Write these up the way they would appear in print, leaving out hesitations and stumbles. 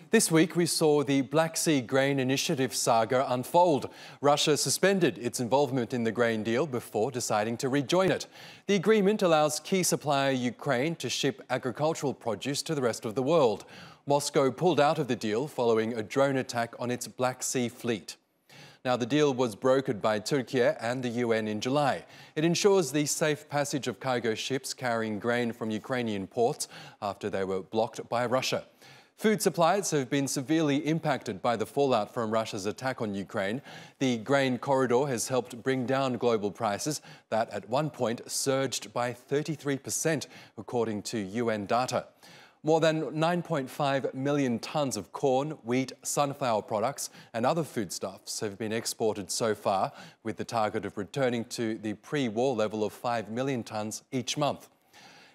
This week, we saw the Black Sea Grain Initiative saga unfold. Russia suspended its involvement in the grain deal before deciding to rejoin it. The agreement allows key supplier Ukraine to ship agricultural produce to the rest of the world. Moscow pulled out of the deal following a drone attack on its Black Sea fleet. Now, the deal was brokered by Türkiye and the UN in July. It ensures the safe passage of cargo ships carrying grain from Ukrainian ports after they were blocked by Russia. Food supplies have been severely impacted by the fallout from Russia's attack on Ukraine. The grain corridor has helped bring down global prices that at one point surged by 33%, according to UN data. More than 9.5 million tonnes of corn, wheat, sunflower products and other foodstuffs have been exported so far, with the target of returning to the pre-war level of 5 million tonnes each month.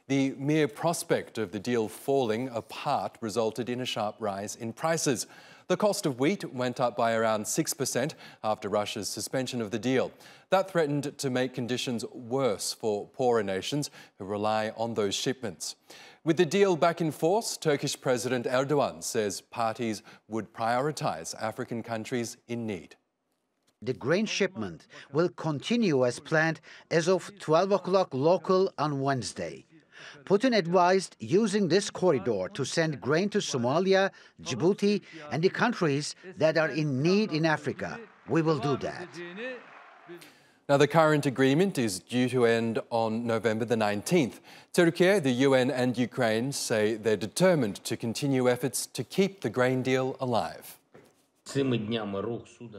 The mere prospect of the deal falling apart resulted in a sharp rise in prices. The cost of wheat went up by around 6% after Russia's suspension of the deal. That threatened to make conditions worse for poorer nations who rely on those shipments. With the deal back in force, Turkish President Erdogan says parties would prioritise African countries in need. The grain shipment will continue as planned as of 12 o'clock local on Wednesday. Putin advised using this corridor to send grain to Somalia, Djibouti, and the countries that are in need in Africa. We will do that. Now, the current agreement is due to end on November the 19th. Türkiye, the UN and Ukraine say they're determined to continue efforts to keep the grain deal alive.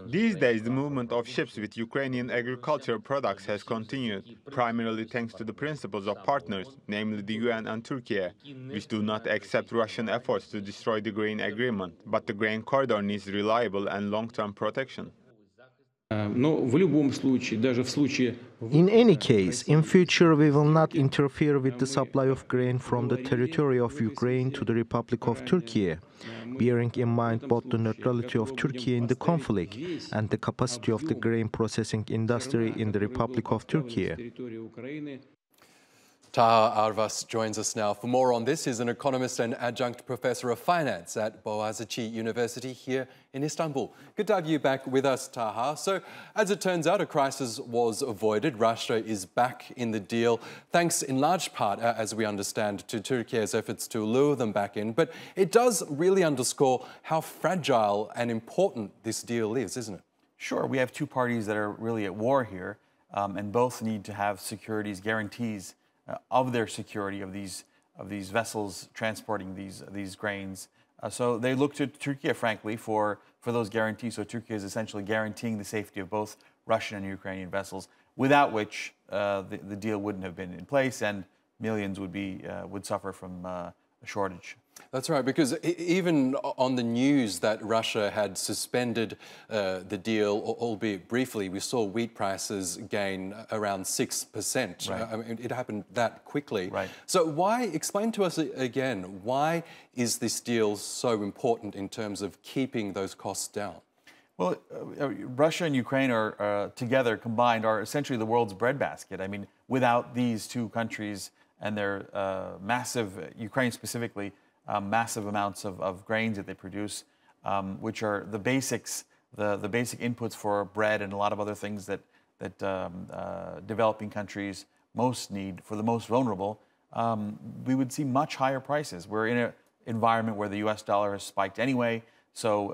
These days, the movement of ships with Ukrainian agricultural products has continued, primarily thanks to the principles of partners, namely the UN and Türkiye, which do not accept Russian efforts to destroy the grain agreement. But the grain corridor needs reliable and long-term protection. In any case, in future we will not interfere with the supply of grain from the territory of Ukraine to the Republic of Türkiye, bearing in mind both the neutrality of Türkiye in the conflict and the capacity of the grain processing industry in the Republic of Türkiye. Taha Arvas joins us now. For more on this, he's an economist and adjunct professor of finance at Boğaziçi University here in Istanbul. Good to have you back with us, Taha. So, as it turns out, a crisis was avoided. Russia is back in the deal, thanks in large part, as we understand, to Türkiye's efforts to lure them back in. But it does really underscore how fragile and important this deal is, isn't it? Sure. We have two parties that are really at war here, and both need to have securities, guarantees of their security of these vessels transporting these grains. So they look to Türkiye, frankly, for those guarantees. So Türkiye is essentially guaranteeing the safety of both Russian and Ukrainian vessels, without which the deal wouldn't have been in place, and millions would suffer from a shortage. That's right, because even on the news that Russia had suspended the deal, albeit briefly, we saw wheat prices gain around 6%. Right. I mean, it happened that quickly. Right. So explain to us again, why is this deal so important in terms of keeping those costs down? Well, Russia and Ukraine are together, combined, are essentially the world's breadbasket. I mean, without these two countries and their massive, Ukraine specifically, massive amounts of grains that they produce, which are the basics, the basic inputs for bread and a lot of other things that developing countries most need for the most vulnerable, we would see much higher prices. We're in an environment where the U.S. dollar has spiked anyway, so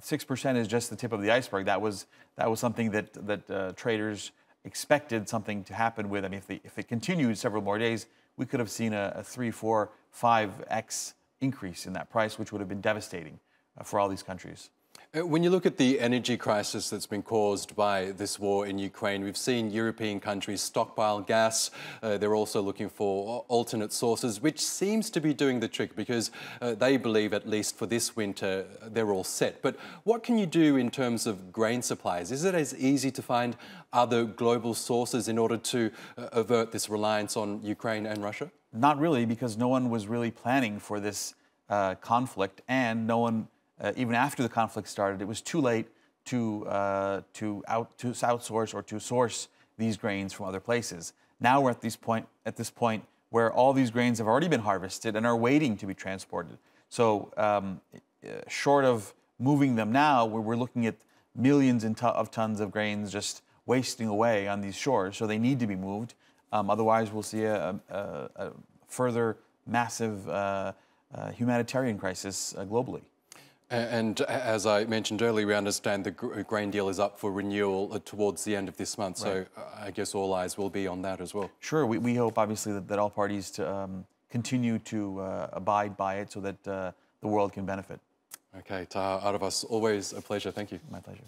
6% is just the tip of the iceberg. That was something that traders expected something to happen with. I mean, if it continued several more days, we could have seen a 3, 4, 5x increase in that price, which would have been devastating for all these countries. When you look at the energy crisis that's been caused by this war in Ukraine, we've seen European countries stockpile gas. They're also looking for alternate sources, which seems to be doing the trick because they believe, at least for this winter, they're all set. But what can you do in terms of grain supplies? Is it as easy to find other global sources in order to avert this reliance on Ukraine and Russia? Not really, because no one was really planning for this conflict, and no one, even after the conflict started, it was too late to outsource or to source these grains from other places. Now we're at this point where all these grains have already been harvested and are waiting to be transported. So short of moving them now, we're looking at millions of tons of grains just wasting away on these shores. So they need to be moved. Otherwise, we'll see a further massive humanitarian crisis globally. And as I mentioned earlier, we understand the grain deal is up for renewal towards the end of this month. Right. So I guess all eyes will be on that as well. Sure. We hope, obviously, that all parties to continue to abide by it so that the world can benefit. Okay, Taha Arvas, always a pleasure. Thank you. My pleasure.